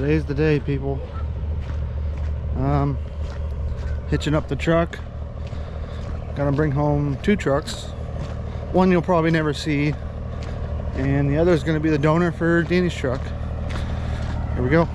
Today's the day, people. Hitching up the truck. Gonna bring home 2 trucks. One you'll probably never see, and the other is gonna be the donor for Danny's truck. Here we go.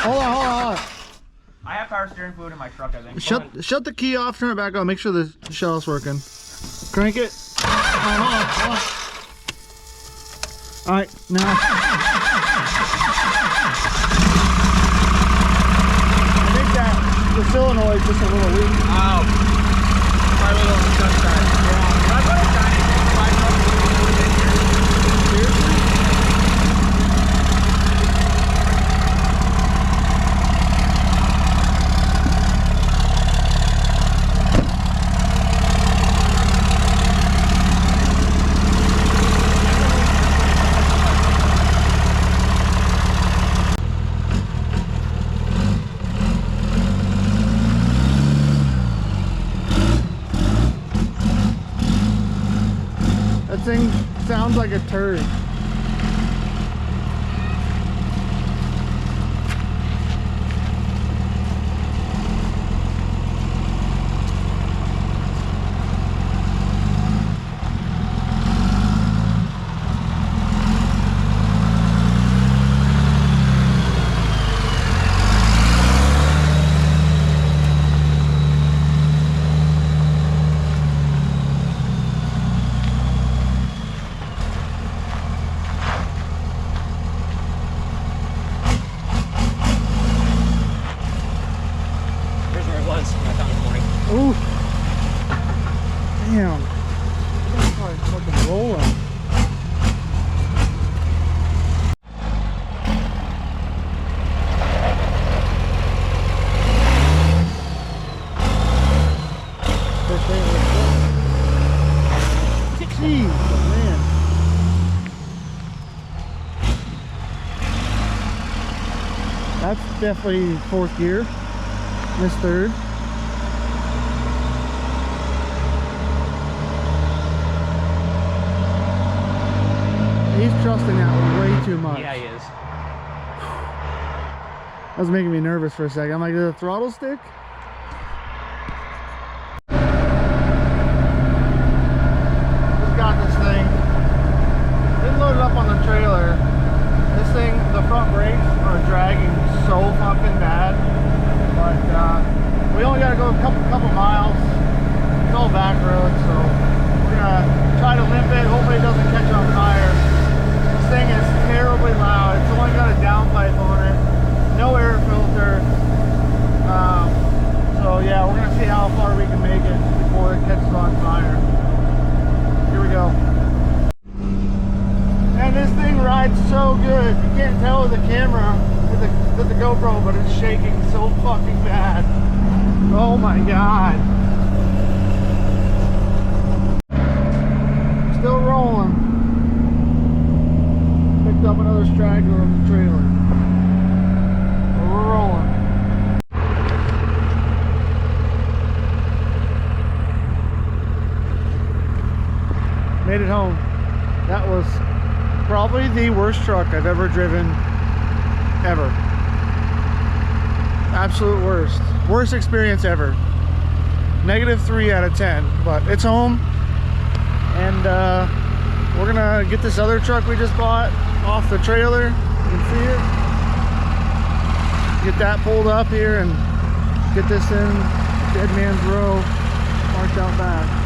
Hold on. I have power steering fluid in my truck, I think. Shut the key off, turn it back on, make sure the shell's working. Crank it. Hold on. Alright, now. I think that the solenoid is just a little weak. Oh. Probably a little stuck side. Yeah. That's what I'm trying to think. 5 trucks in here. Seriously? That thing sounds like a turd. Ooh. Damn. That's probably fucking rolling. Jeez, man. That's definitely 4th gear. This 3rd. He's trusting that way too much. Yeah, he is. That was making me nervous for a second. I'm like, the throttle stick? Just got this thing. Didn't load it up on the trailer. This thing, the front brakes are dragging so fucking bad. But we only got to go a couple miles. It's all back roads, so we're gonna try to limp it. Hopefully it doesn't catch on fire. This thing is terribly loud. It's only got a downpipe on it, no air filter. So yeah, we're gonna see how far we can make it before it catches on fire. Here we go. And this thing rides so good. You can't tell with the camera, with the GoPro, but it's shaking so fucking bad. Oh my god. Still rolling. Picked up another straggler on the trailer. But we're rolling. Made it home. That was probably the worst truck I've ever driven, ever. Absolute worst. Worst experience ever. -3 out of 10, but it's home. And we're gonna get this other truck we just bought off the trailer. You can see it. Get that pulled up here and get this in Dead Man's Row, parked out back.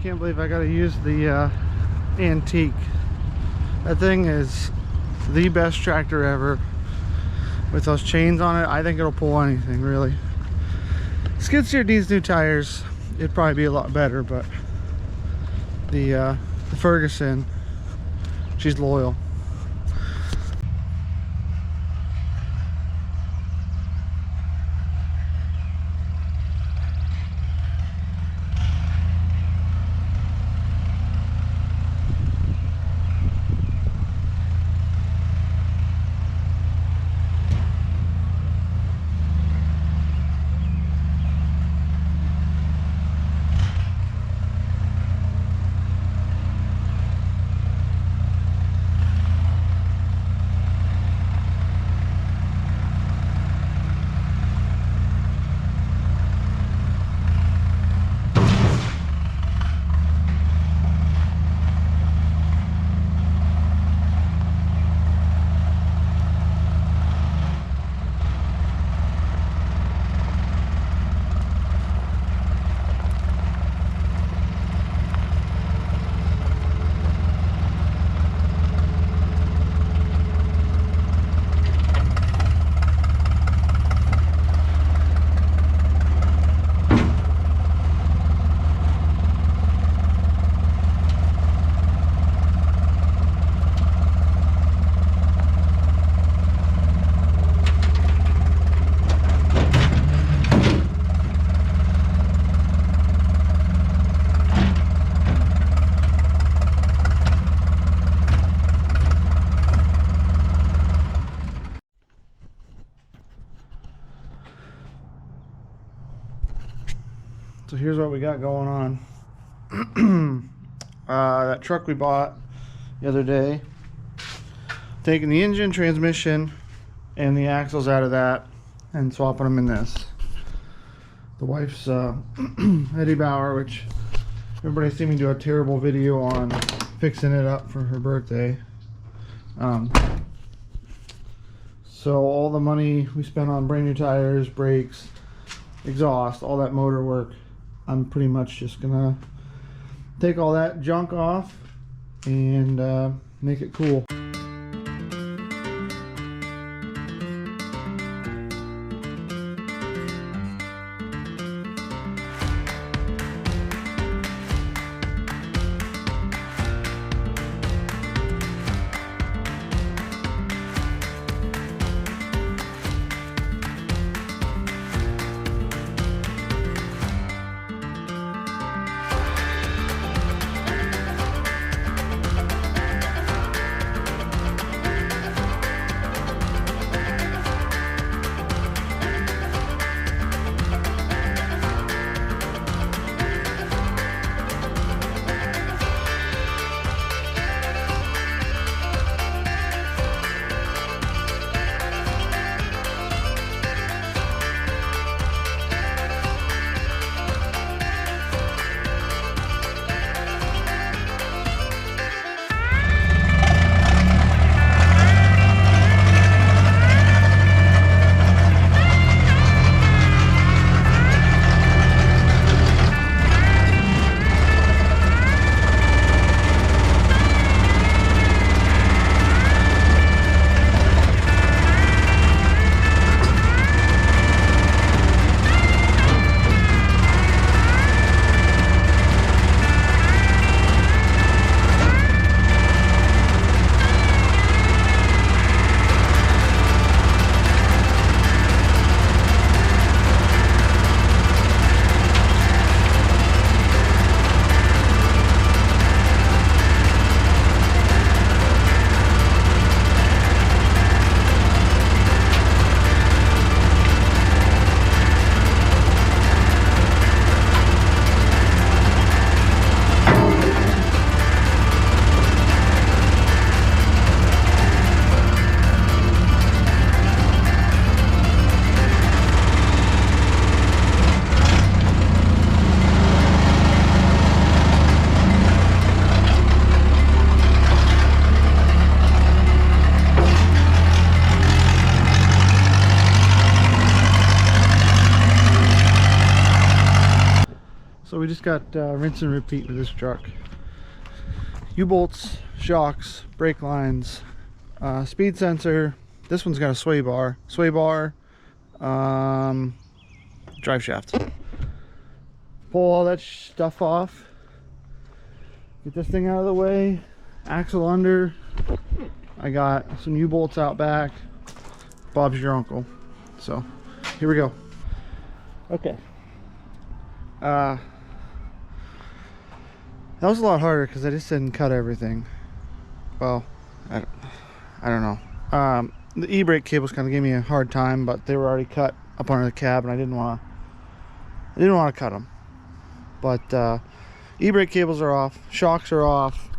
Can't believe I gotta use the antique. That thing is the best tractor ever. With those chains on it, I think it'll pull anything, really. Skid steer needs new tires. It'd probably be a lot better, but the Ferguson, she's loyal. So here's what we got going on. That truck we bought the other day, taking the engine, transmission, and the axles out of that and swapping them in this. The wife's Eddie Bauer, which everybody's seen me do a terrible video on fixing it up for her birthday. So all the money we spent on brand new tires, brakes, exhaust, all that motor work, I'm pretty much just gonna take all that junk off and make it cool. So we just got rinse and repeat with this truck. U-bolts, shocks, brake lines, Speed sensor. This one's got a sway bar. Drive shaft. Pull all that stuff off. Get this thing out of the way. Axle under. I got some U-bolts out back. Bob's your uncle. So here we go. Okay. That was a lot harder because I just didn't cut everything. Well, I don't know. The e-brake cables kind of gave me a hard time, but they were already cut up under the cab, and I didn't want to cut them. But e-brake cables are off, shocks are off,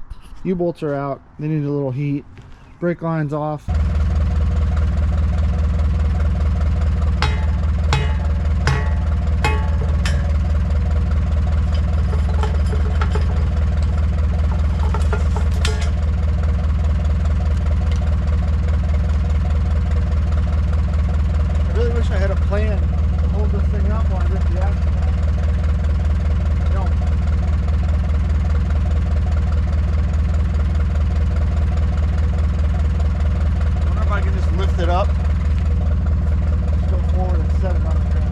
U-bolts are out. They need a little heat. Brake line's off. I really wish I had a plan to hold this thing up while I rip the axle off. I don't. I wonder if I can just lift it up, just go forward and set it on the ground.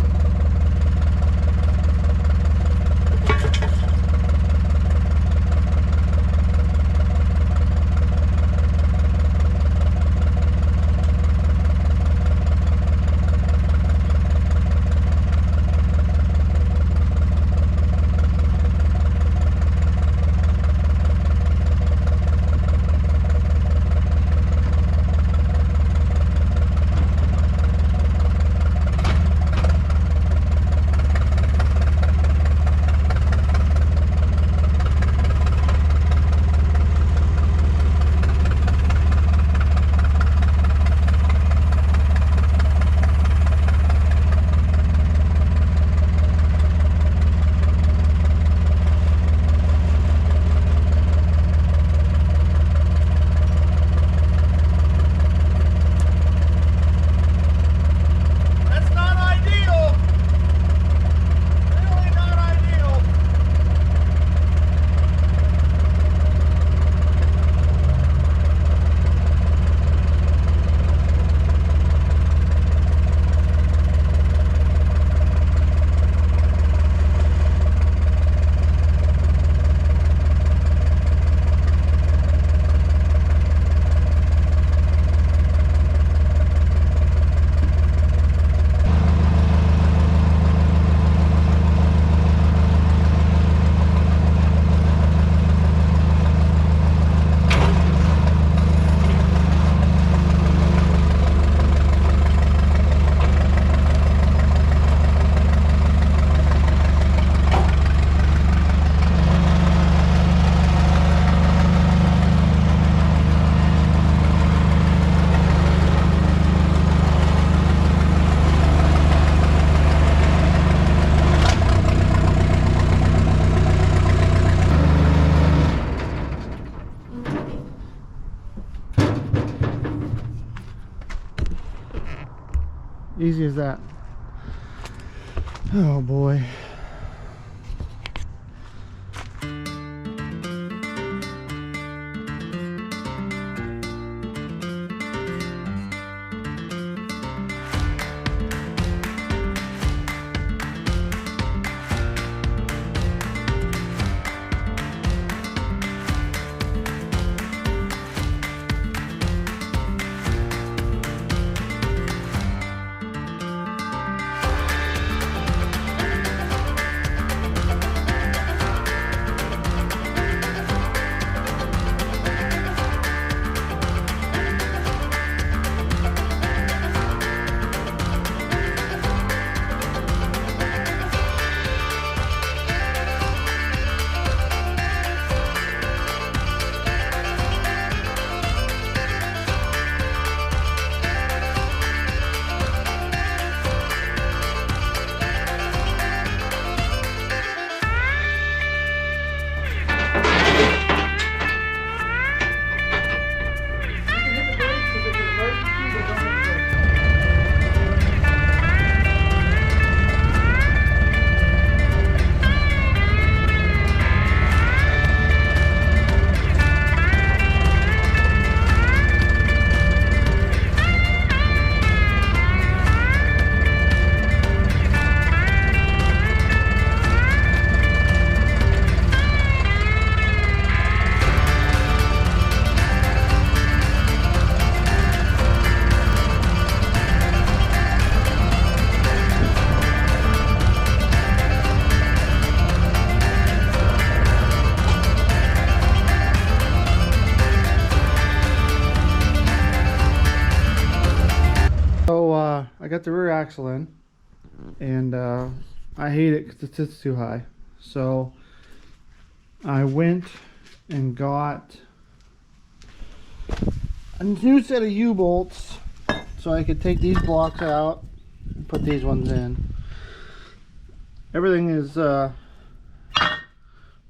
Easy as that. Oh boy. I got the rear axle in, and I hate it because it sits too high. So I went and got a new set of U-bolts so I could take these blocks out and put these ones in. Everything is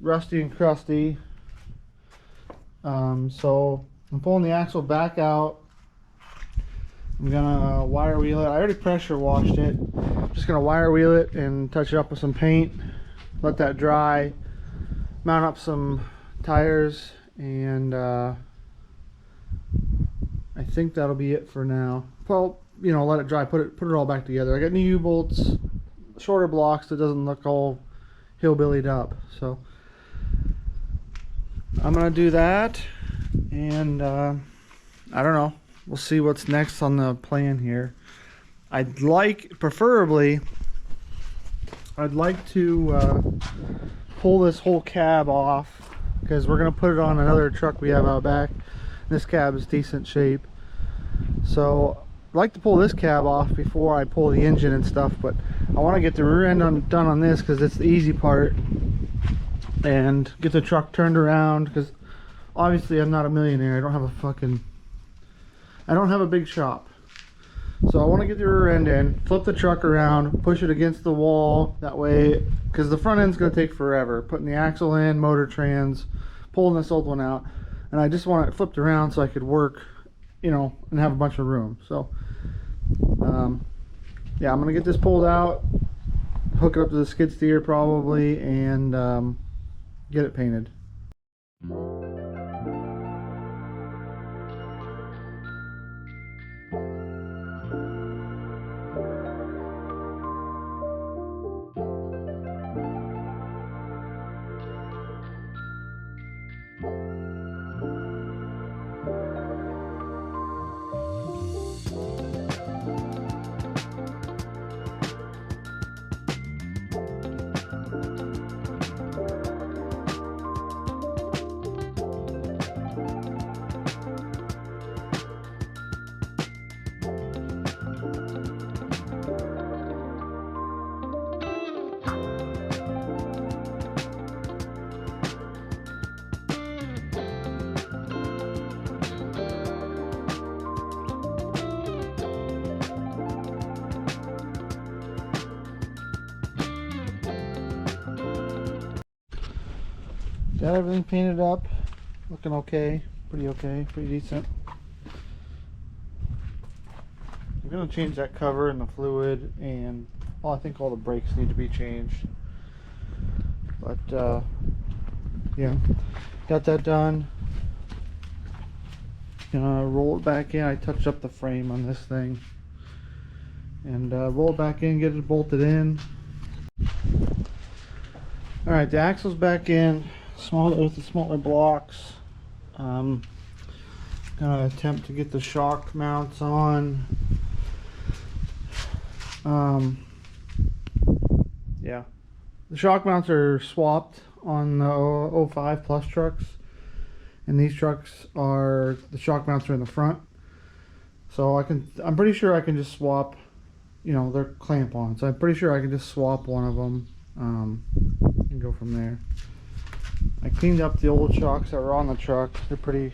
rusty and crusty, so I'm pulling the axle back out. I'm gonna wire wheel it. I already pressure washed it. I'm just gonna wire wheel it and touch it up with some paint, let that dry, mount up some tires, and I think that'll be it for now. Well, you know, let it dry, put it all back together. I got new U-bolts, shorter blocks that doesn't look all hillbillied up. So I'm gonna do that, and I don't know. We'll see what's next on the plan here. Preferably, I'd like to pull this whole cab off, because we're gonna put it on another truck we have out back. This cab is decent shape, so I'd like to pull this cab off before I pull the engine and stuff. But I want to get the rear end done on this because it's the easy part, and get the truck turned around, because obviously I'm not a millionaire. I don't have a big shop, so I want to get the rear end in, flip the truck around, push it against the wall, that way, because the front end's going to take forever, putting the axle in, motor trans, pulling this old one out, and I just want it flipped around so I could work, you know, and have a bunch of room. So yeah, I'm going to get this pulled out, hook it up to the skid steer probably, and get it painted. Got everything painted up, looking okay, pretty decent. I'm gonna change that cover and the fluid, and I think all the brakes need to be changed. But yeah, got that done. Gonna roll it back in. I touched up the frame on this thing, and roll it back in, get it bolted in. All right, the axle's back in. With the smaller blocks. Gonna attempt to get the shock mounts on. Yeah, the shock mounts are swapped on the 05 Plus trucks, and these trucks are, the shock mounts are in the front. So I'm pretty sure I can just swap, you know, they're clamp on, so I'm pretty sure I can just swap one of them and go from there. I cleaned up the old shocks that were on the truck. They're pretty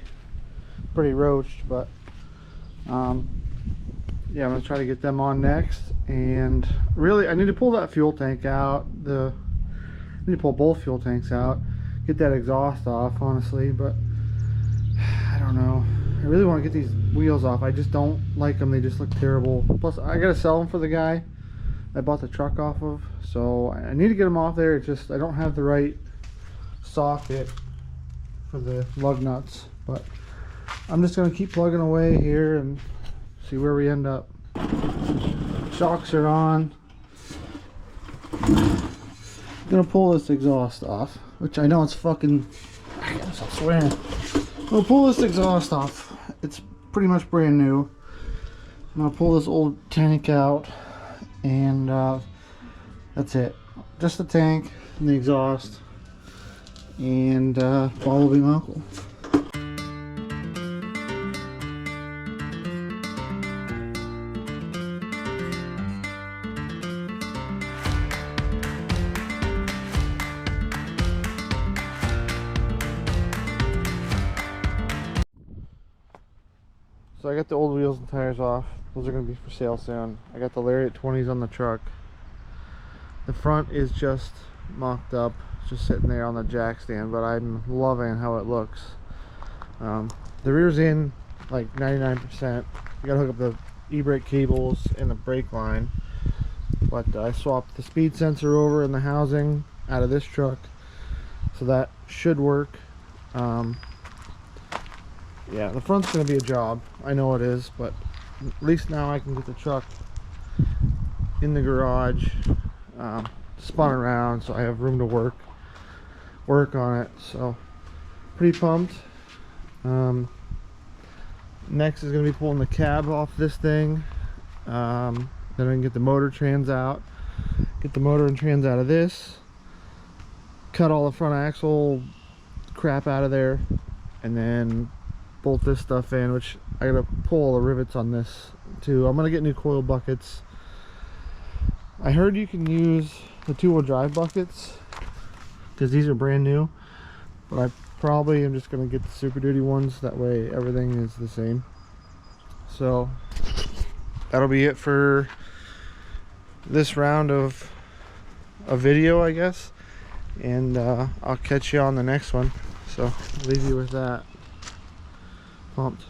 roached, but yeah, I'm gonna try to get them on next. And really, I need to pull that fuel tank out. I need to pull both fuel tanks out, get that exhaust off, honestly. But I don't know. I really want to get these wheels off. I just don't like them. They just look terrible. Plus, I gotta sell them for the guy I bought the truck off of. So I need to get them off there. It's just I don't have the right socket for the lug nuts, but I'm just going to keep plugging away here and see where we end up. Shocks are on. I'm going to pull this exhaust off, which I know it's fucking, I gotta stop swearing. I'm going to pull this exhaust off. It's pretty much brand new. I'm going to pull this old tank out, and that's it. Just the tank and the exhaust. And all will be welcome. So I got the old wheels and tires off. Those are going to be for sale soon. I got the Lariat 20s on the truck. The front is just mocked up, just sitting there on the jack stand, but I'm loving how it looks. The rear's in like 99%. You gotta hook up the e-brake cables and the brake line, but I swapped the speed sensor over in the housing out of this truck, so that should work. Yeah, the front's gonna be a job, I know it is, but at least now I can get the truck in the garage, spun around, so I have room to work on it. So pretty pumped. Next is going to be pulling the cab off this thing. Then I can get the motor trans out, get the motor and trans out of this, cut all the front axle crap out of there, and then bolt this stuff in, which I gotta pull all the rivets on this too. I'm gonna get new coil buckets. I heard you can use the 2-wheel drive buckets because these are brand new, but I probably am just gonna get the Super Duty ones, that way everything is the same. So that'll be it for this round of a video, I guess, and I'll catch you on the next one. So I'll leave you with that. Pumped.